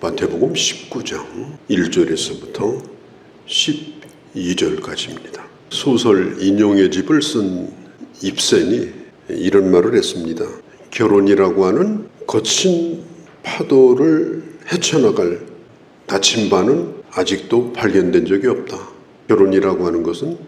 마태복음 19장 1절에서부터 12절까지입니다. 소설 인용의 집을 쓴 입센이 이런 말을 했습니다. 결혼이라고 하는 거친 파도를 헤쳐나갈 나침반은 아직도 발견된 적이 없다. 결혼이라고 하는 것은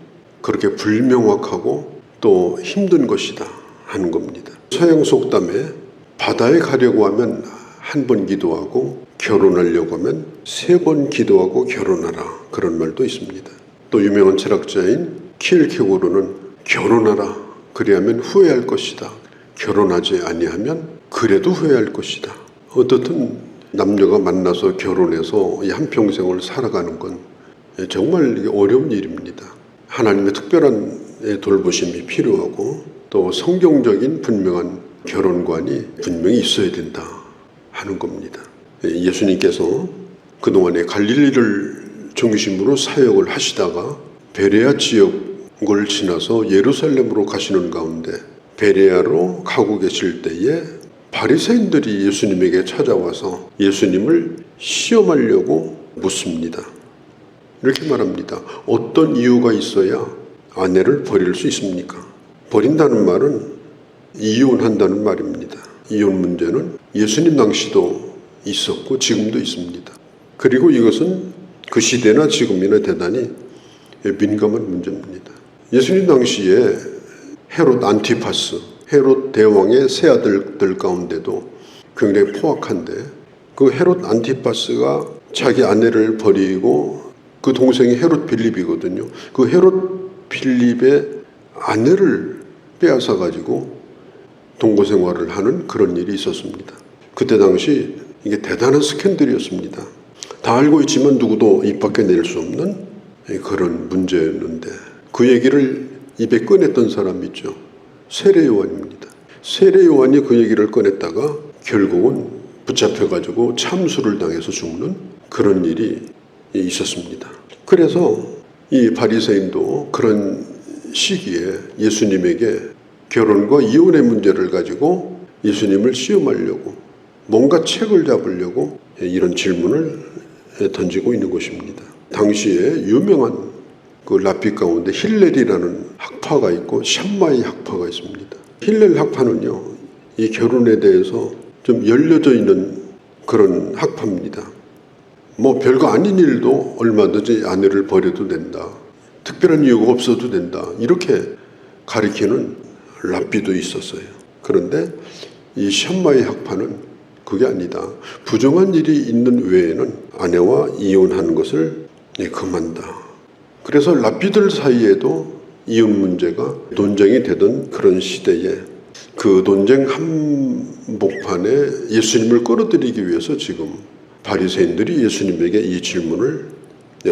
그렇게 불명확하고 또 힘든 것이다 하는 겁니다. 서양 속담에 바다에 가려고 하면 한 번 기도하고 결혼하려고 하면 3번 기도하고 결혼하라, 그런 말도 있습니다. 또 유명한 철학자인 키엘케고르는 결혼하라, 그리하면 후회할 것이다. 결혼하지 아니하면 그래도 후회할 것이다. 어떻든 남녀가 만나서 결혼해서 이 한평생을 살아가는 건 정말 어려운 일입니다. 하나님의 특별한 돌보심이 필요하고 또 성경적인 분명한 결혼관이 분명히 있어야 된다 하는 겁니다. 예수님께서 그동안에 갈릴리를 중심으로 사역을 하시다가 베레아 지역을 지나서 예루살렘으로 가시는 가운데 베레아로 가고 계실 때에 바리새인들이 예수님에게 찾아와서 예수님을 시험하려고 묻습니다. 이렇게 말합니다. 어떤 이유가 있어야 아내를 버릴 수 있습니까? 버린다는 말은 이혼한다는 말입니다. 이혼 문제는 예수님 당시도 있었고 지금도 있습니다. 그리고 이것은 그 시대나 지금이나 대단히 민감한 문제입니다. 예수님 당시에 헤롯 안티파스, 헤롯 대왕의 세 아들들 가운데도 굉장히 포악한데 그 헤롯 안티파스가 자기 아내를 버리고 그 동생이 헤롯 빌립이거든요. 그 헤롯 빌립의 아내를 빼앗아 가지고 동거 생활을 하는 그런 일이 있었습니다. 그때 당시 이게 대단한 스캔들이었습니다. 다 알고 있지만 누구도 입 밖에 낼 수 없는 그런 문제였는데 그 얘기를 입에 꺼냈던 사람이 있죠. 세례 요한입니다. 세례 요한이 그 얘기를 꺼냈다가 결국은 붙잡혀가지고 참수를 당해서 죽는 그런 일이 있었습니다. 그래서 이 바리새인도 그런 시기에 예수님에게 결혼과 이혼의 문제를 가지고 예수님을 시험하려고 뭔가 책을 잡으려고 이런 질문을 던지고 있는 것입니다. 당시에 유명한 그 랍비 가운데 힐렐이라는 학파가 있고 샴마이 학파가 있습니다. 힐렐 학파는요, 이 결혼에 대해서 좀 열려져 있는 그런 학파입니다. 뭐 별거 아닌 일도 얼마든지 아내를 버려도 된다. 특별한 이유가 없어도 된다. 이렇게 가리키는 랍비도 있었어요. 그런데 이 샴마이 학파는 그게 아니다. 부정한 일이 있는 외에는 아내와 이혼하는 것을 금한다. 그래서 랍비들 사이에도 이혼 문제가 논쟁이 되던 그런 시대에 그 논쟁 한복판에 예수님을 끌어들이기 위해서 지금 바리새인들이 예수님에게 이 질문을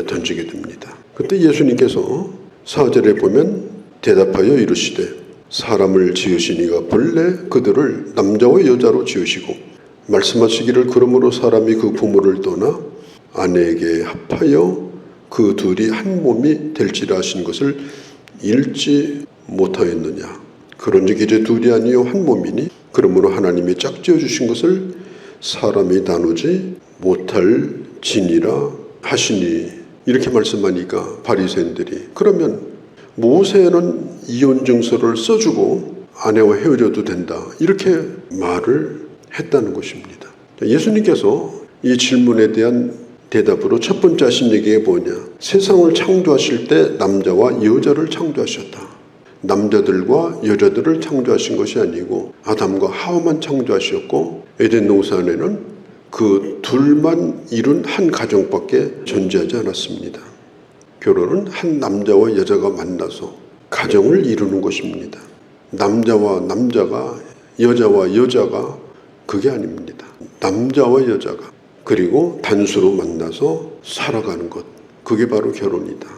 던지게 됩니다. 그때 예수님께서 4절에 보면 대답하여 이르시되 사람을 지으시니가 본래 그들을 남자와 여자로 지으시고 말씀하시기를 그러므로 사람이 그 부모를 떠나 아내에게 합하여 그 둘이 한 몸이 될지라 하신 것을 읽지 못하였느냐. 그런즉 이제 둘이 아니요 한 몸이니 그러므로 하나님이 짝지어 주신 것을 사람이 나누지 못할지니라 하시니. 이렇게 말씀하니까 바리새인들이 그러면 모세는 이혼 증서를 써주고 아내와 헤어져도 된다, 이렇게 말을 했다는 것입니다. 예수님께서 이 질문에 대한 대답으로 첫 번째 하신 얘기가 뭐냐. 세상을 창조하실 때 남자와 여자를 창조하셨다. 남자들과 여자들을 창조하신 것이 아니고 아담과 하와만 창조하셨고 에덴 동산에는 그 둘만 이룬 한 가정밖에 존재하지 않았습니다. 결혼은 한 남자와 여자가 만나서 가정을 이루는 것입니다. 남자와 남자가, 여자와 여자가 그게 아닙니다. 남자와 여자가 그리고 단수로 만나서 살아가는 것, 그게 바로 결혼이다.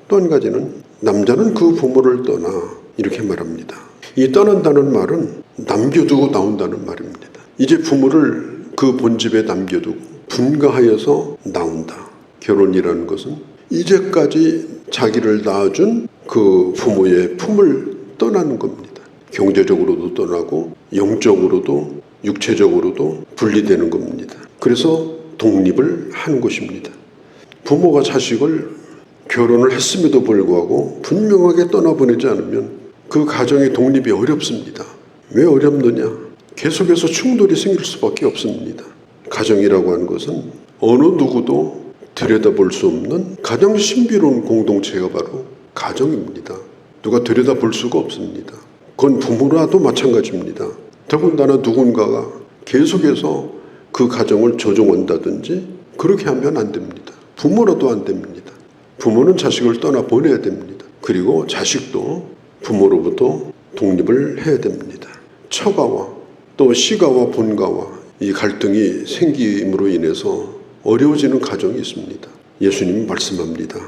또 한 가지는 남자는 그 부모를 떠나, 이렇게 말합니다. 이 떠난다는 말은 남겨두고 나온다는 말입니다. 이제 부모를 그 본집에 남겨두고 분가하여서 나온다. 결혼이라는 것은 이제까지 자기를 낳아준 그 부모의 품을 떠나는 겁니다. 경제적으로도 떠나고 영적으로도 육체적으로도 분리되는 겁니다. 그래서 독립을 하는 것입니다. 부모가 자식을 결혼을 했음에도 불구하고 분명하게 떠나보내지 않으면 그 가정의 독립이 어렵습니다. 왜 어렵느냐? 계속해서 충돌이 생길 수밖에 없습니다. 가정이라고 하는 것은 어느 누구도 들여다볼 수 없는 가장 신비로운 공동체가 바로 가정입니다. 누가 들여다볼 수가 없습니다. 그건 부모라도 마찬가지입니다. 더군다나 누군가가 계속해서 그 가정을 조종한다든지 그렇게 하면 안 됩니다. 부모라도 안 됩니다. 부모는 자식을 떠나보내야 됩니다. 그리고 자식도 부모로부터 독립을 해야 됩니다. 처가와 또 시가와 본가와 이 갈등이 생김으로 인해서 어려워지는 가정이 있습니다. 예수님이 말씀합니다.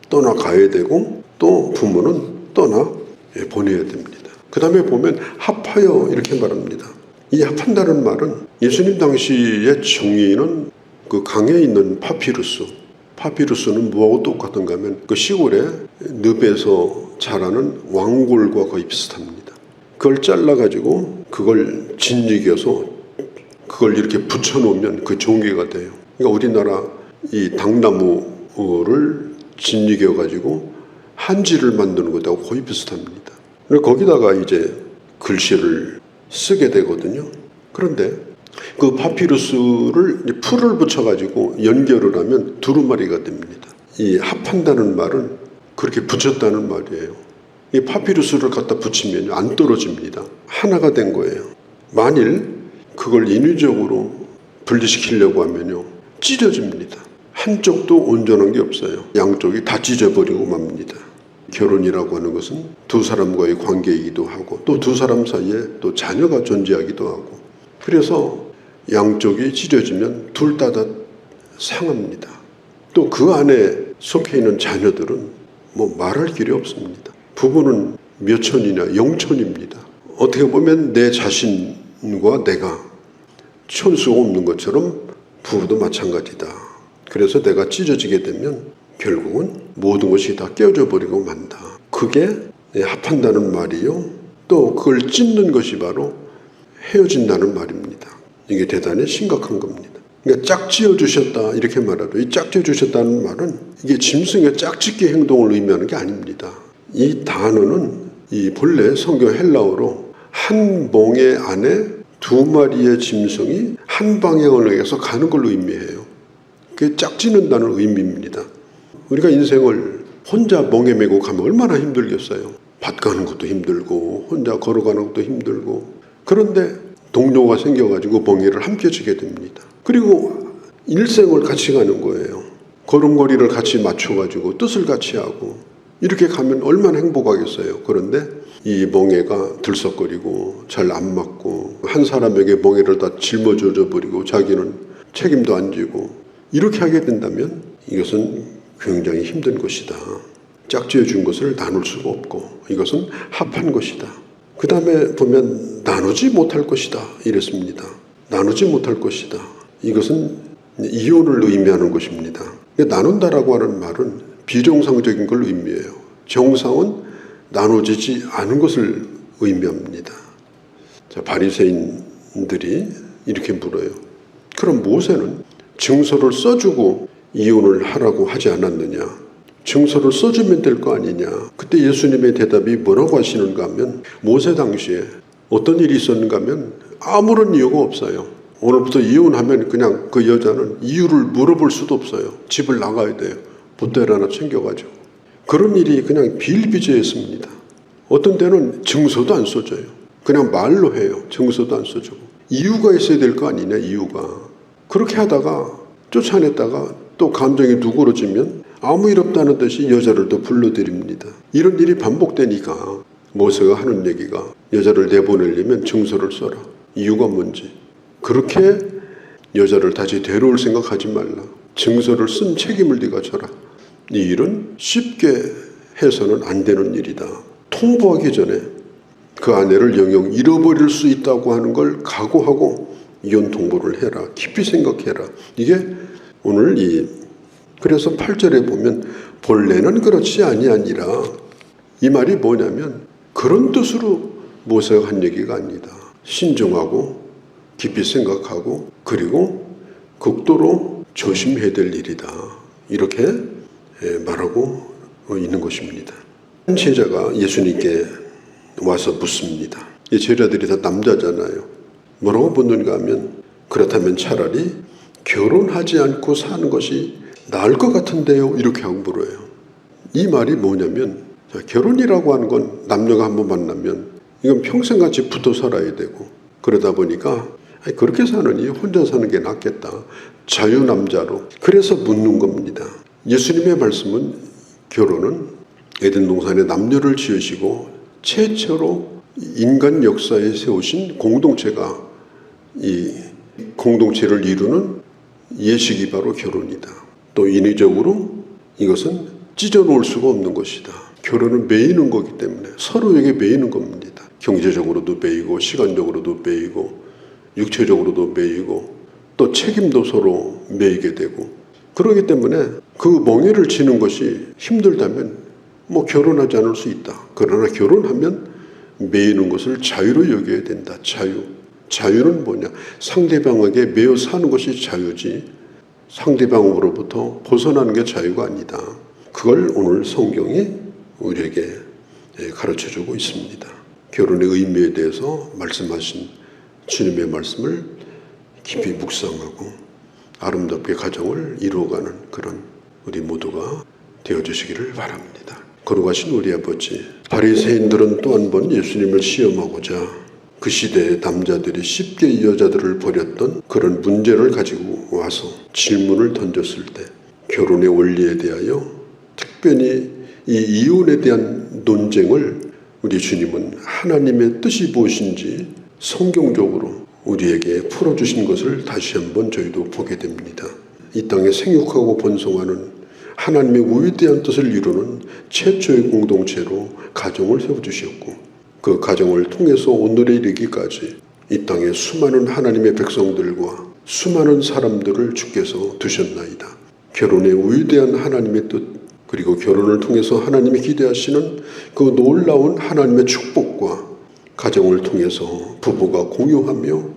떠나가야 되고 또 부모는 떠나보내야 됩니다. 그 다음에 보면 합하여 이렇게 말합니다. 이 합한다는 말은 예수님 당시의 정의는 그 강에 있는 파피루스는 뭐하고 똑같은가 하면 그 시골에 늪에서 자라는 왕골과 거의 비슷합니다. 그걸 잘라가지고 그걸 짓이겨서 그걸 이렇게 붙여놓으면 그 종이가 돼요. 그러니까 우리나라 이 당나무를 짓이겨가지고 한지를 만드는 것하고 거의 비슷합니다. 거기다가 이제 글씨를 쓰게 되거든요. 그런데 그 파피루스를 풀을 붙여가지고 연결을 하면 두루마리가 됩니다. 이 합한다는 말은 그렇게 붙였다는 말이에요. 이 파피루스를 갖다 붙이면 안 떨어집니다. 하나가 된 거예요. 만일 그걸 인위적으로 분리시키려고 하면요 찢어집니다. 한쪽도 온전한 게 없어요. 양쪽이 다 찢어버리고 맙니다. 결혼이라고 하는 것은 두 사람과의 관계이기도 하고 또 두 사람 사이에 또 자녀가 존재하기도 하고 그래서 양쪽이 찢어지면 둘 다 상합니다. 또 그 안에 속해 있는 자녀들은 뭐 말할 길이 없습니다. 부부는 몇 천이냐 0천입니다. 어떻게 보면 내 자신과 내가 천수가 없는 것처럼 부부도 마찬가지다. 그래서 내가 찢어지게 되면 결국은 모든 것이 다 깨어져 버리고 만다. 그게 합한다는 말이요. 또 그걸 찢는 것이 바로 헤어진다는 말입니다. 이게 대단히 심각한 겁니다. 그러니까 짝지어 주셨다 이렇게 말하죠. 이 짝지어 주셨다는 말은 이게 짐승의 짝짓기 행동을 의미하는 게 아닙니다. 이 단어는 이 본래 성경 헬라어로 한 몽에 안에 두 마리의 짐승이 한 방향을 향해서 가는 걸 의미해요. 그게 짝짓는다는 의미입니다. 우리가 인생을 혼자 멍에 메고 가면 얼마나 힘들겠어요. 밭 가는 것도 힘들고 혼자 걸어가는 것도 힘들고 그런데 동료가 생겨가지고 멍에를 함께 지게 됩니다. 그리고 일생을 같이 가는 거예요. 걸음걸이를 같이 맞춰가지고 뜻을 같이 하고 이렇게 가면 얼마나 행복하겠어요. 그런데 이 멍에가 들썩거리고 잘 안 맞고 한 사람에게 멍에를 다 짊어져 버리고 자기는 책임도 안 지고 이렇게 하게 된다면 이것은 굉장히 힘든 것이다. 짝지어 준 것을 나눌 수가 없고 이것은 합한 것이다. 그 다음에 보면 나누지 못할 것이다 이랬습니다. 나누지 못할 것이다. 이것은 이혼을 의미하는 것입니다. 나눈다라고 하는 말은 비정상적인 걸 의미해요. 정상은 나눠지지 않은 것을 의미합니다. 자, 바리새인들이 이렇게 물어요. 그럼 모세는 증서를 써주고 이혼을 하라고 하지 않았느냐? 증서를 써주면 될 거 아니냐? 그때 예수님의 대답이 뭐라고 하시는가 하면 모세 당시에 어떤 일이 있었는가 하면 아무런 이유가 없어요. 오늘부터 이혼하면 그냥 그 여자는 이유를 물어볼 수도 없어요. 집을 나가야 돼요. 보따리 하나 챙겨가지고. 그런 일이 그냥 비일비재했습니다. 어떤 때는 증서도 안 써줘요. 그냥 말로 해요. 증서도 안 써주고. 이유가 있어야 될 거 아니냐, 이유가. 그렇게 하다가 쫓아냈다가 또 감정이 누그러지면 아무 일 없다는 듯이 여자를 또 불러들입니다. 이런 일이 반복되니까 모세가 하는 얘기가 여자를 내보내려면 증서를 써라. 이유가 뭔지. 그렇게 여자를 다시 데려올 생각하지 말라. 증서를 쓴 책임을 네가 져라. 이 일은 쉽게 해서는 안 되는 일이다. 통보하기 전에 그 아내를 영영 잃어버릴 수 있다고 하는 걸 각오하고 이혼 통보를 해라. 깊이 생각해라. 이게 오늘 그래서 8절에 보면 본래는 그렇지 아니하니라. 이 말이 뭐냐면 그런 뜻으로 모세가 한 얘기가 아니다. 신중하고 깊이 생각하고 그리고 극도로 조심해야 될 일이다. 이렇게 말하고 있는 것입니다. 한 제자가 예수님께 와서 묻습니다. 이 제자들이 다 남자잖아요. 뭐라고 묻는가 하면 그렇다면 차라리 결혼하지 않고 사는 것이 나을 것 같은데요. 이렇게 하고 물어요. 이 말이 뭐냐면 결혼이라고 하는 건 남녀가 한번 만나면 이건 평생같이 붙어 살아야 되고 그러다 보니까 그렇게 사느니 혼자 사는 게 낫겠다. 자유남자로. 그래서 묻는 겁니다. 예수님의 말씀은 결혼은 에덴 동산에 남녀를 지으시고 최초로 인간 역사에 세우신 공동체가 이 공동체를 이루는 예식이 바로 결혼이다. 또 인위적으로 이것은 찢어놓을 수가 없는 것이다. 결혼은 매이는 거기 때문에 서로에게 매이는 겁니다. 경제적으로도 매이고 시간적으로도 매이고 육체적으로도 매이고 또 책임도 서로 매이게 되고 그러기 때문에 그 멍에를 지는 것이 힘들다면 결혼하지 않을 수 있다. 그러나 결혼하면 매이는 것을 자유로 여겨야 된다. 자유는 뭐냐? 상대방에게 매여 사는 것이 자유지 상대방으로부터 벗어나는 게 자유가 아니다. 그걸 오늘 성경이 우리에게 가르쳐주고 있습니다. 결혼의 의미에 대해서 말씀하신 주님의 말씀을 깊이 묵상하고 아름답게 가정을 이루어가는 그런 우리 모두가 되어주시기를 바랍니다. 거룩하신 우리 아버지, 바리새인들은 또 한 번 예수님을 시험하고자 그 시대의 남자들이 쉽게 이 여자들을 버렸던 그런 문제를 가지고 와서 질문을 던졌을 때 결혼의 원리에 대하여 특별히 이 이혼에 대한 논쟁을 우리 주님은 하나님의 뜻이 무엇인지 성경적으로 우리에게 풀어주신 것을 다시 한번 저희도 보게 됩니다. 이 땅에 생육하고 번성하는 하나님의 위대한 뜻을 이루는 최초의 공동체로 가정을 세워주셨고 그 가정을 통해서 오늘에 이르기까지 이 땅에 수많은 하나님의 백성들과 수많은 사람들을 주께서 두셨나이다. 결혼의 위대한 하나님의 뜻 그리고 결혼을 통해서 하나님이 기대하시는 그 놀라운 하나님의 축복과 가정을 통해서 부부가 공유하며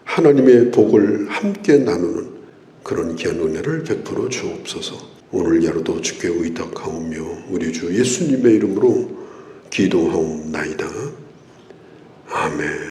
하나님의 복을 함께 나누는 그런 귀한 은혜를 베풀어 주옵소서. 오늘 야로도 주께 의탁하오며 우리 주 예수님의 이름으로 기도하옵나이다. 아멘.